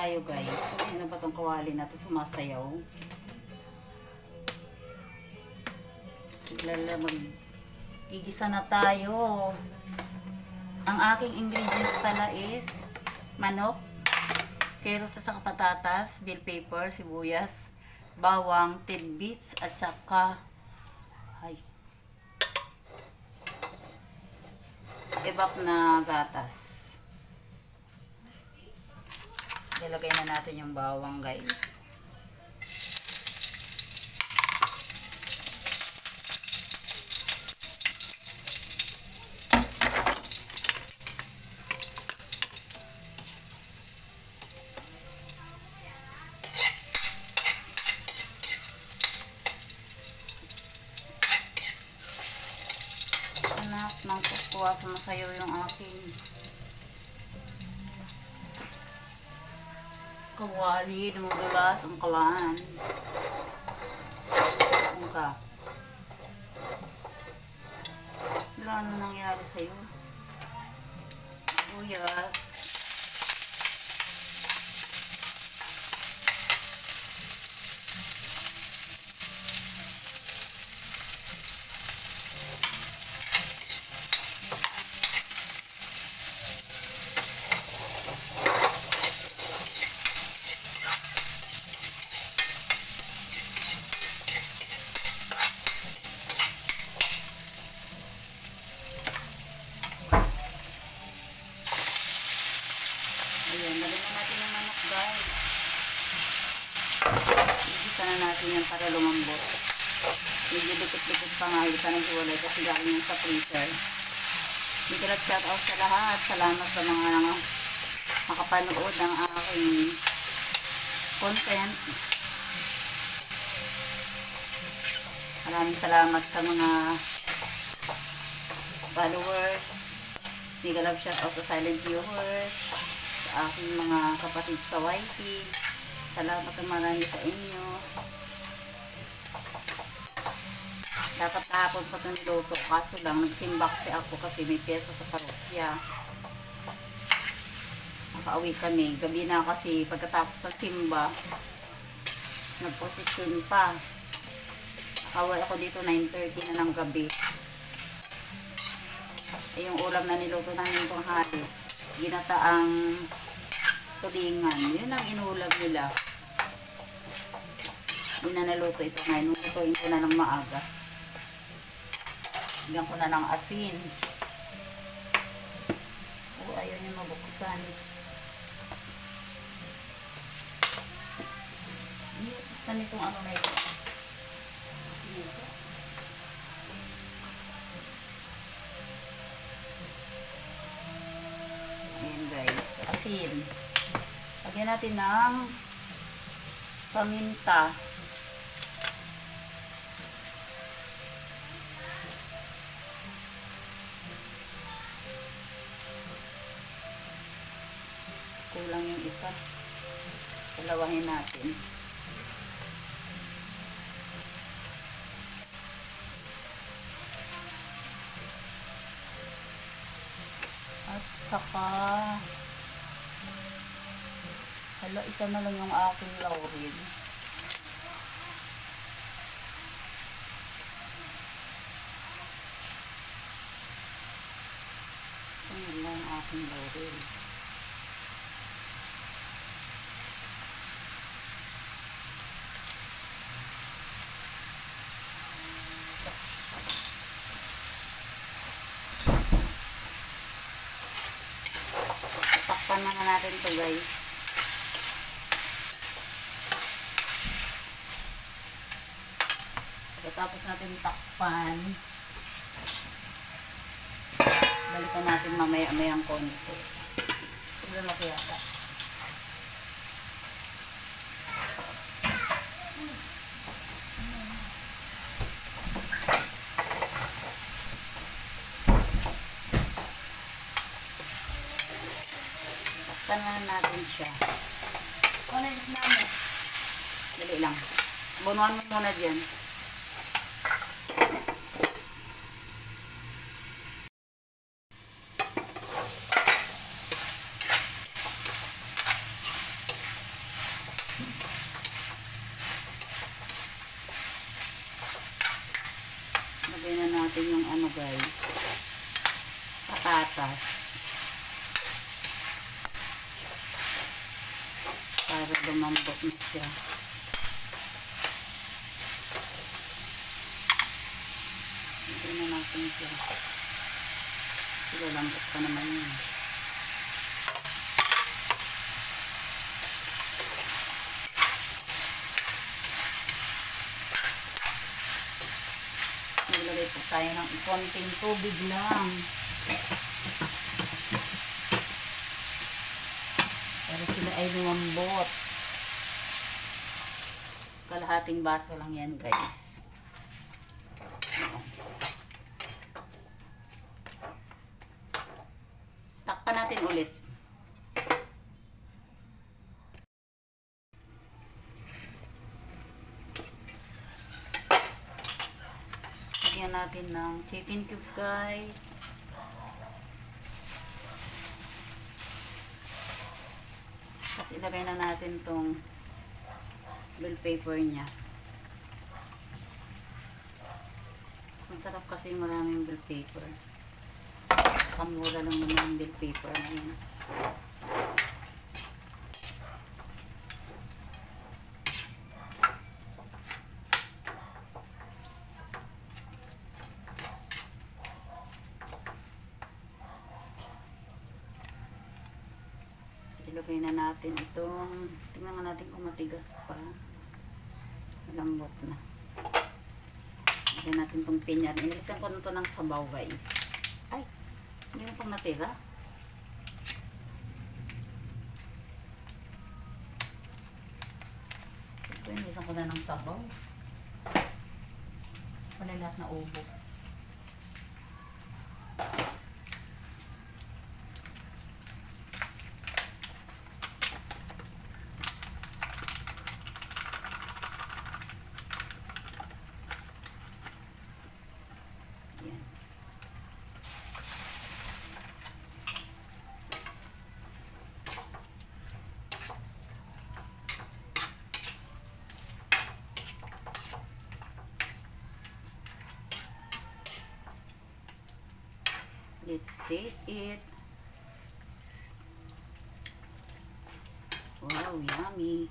tayo guys. Ano ba tong kawali na to sumasayaw? Gigisa na tayo. Ang aking ingredients pala is manok, carrots at saka patatas, bell pepper, sibuyas, bawang, tidbits at saka ebak na gatas. Ilagay na natin yung bawang guys. Anak, nang kukuha sumasayaw yung aking kawali, dumudulas ang kalan. Ano ka? Wala na nangyari sa'yo. Buyas. Ayan, lagyan na natin yung manok guys. Igisa na natin yan para lumambot. Medyo dikit-dikit pa nga, hindi pa nang hiwalay kasi galing yung sa freezer. Big love shout out sa lahat. Salamat sa mga makapanood ng aking content. Maraming salamat sa mga followers. Big love shout out sa silent viewers. Aking mga kapatid sa YT. Salamat na marami sa inyo. Dapat kahapon pa itong niluto. Kaso lang, nagsimba kasi ako kasi may pyesa sa parokya. Nakauwi kami. Gabi na kasi pagkatapos ng simba, nagposisyon pa. Nakawal ako dito 9:30 na ng gabi. Yung ulam na niluto namin itong hali. Ginataang tulingan. Yun ang inulam nila. Yun na naluto ito ngayon. Lutuin ko na ng maaga. Bigyan ko na ng asin. Ayaw niya mabuksan. Buksan itong ano na ito. Asin ito. Ayan guys. Asin. Lagyan natin ng paminta. Kulang yung isa. Dalawahin natin. At saka hala, isa na lang yung aking laurel. Ayan lang ang aking laurel. Takpan na natin to guys. Tapos natin takpan. Balikan natin mamaya-mayang konti. Tignan mo kaya ka. Takpan na natin siya. Kunin namin. Dali lang. Bunuan mo muna dyan. Lagyan na natin yung ano guys, patatas. Para lumambot na siya. Lagyan na natin siya. Lulambot pa naman yun. Naglagay po tayo ng konting tubig lang. Para sila ay lumambot. Kalahating baso lang yan guys. Takpan natin ulit. Lagyan natin ng chicken cubes guys. Tapos ilagay na natin tong bell pepper niya. Masarap kasi maraming bell pepper. Kamura lang naman yung bell pepper na yun. Ilagay na natin itong, tingnan nga natin kung matigas pa. Malambot na. Ilagay natin itong pinya. Inilisan ko nito ng sabaw guys. Ay, hindi na pang natira. Ito, inilisan ko na ng sabaw. Wala lahat na ubos. Let's taste it. Wow, yummy.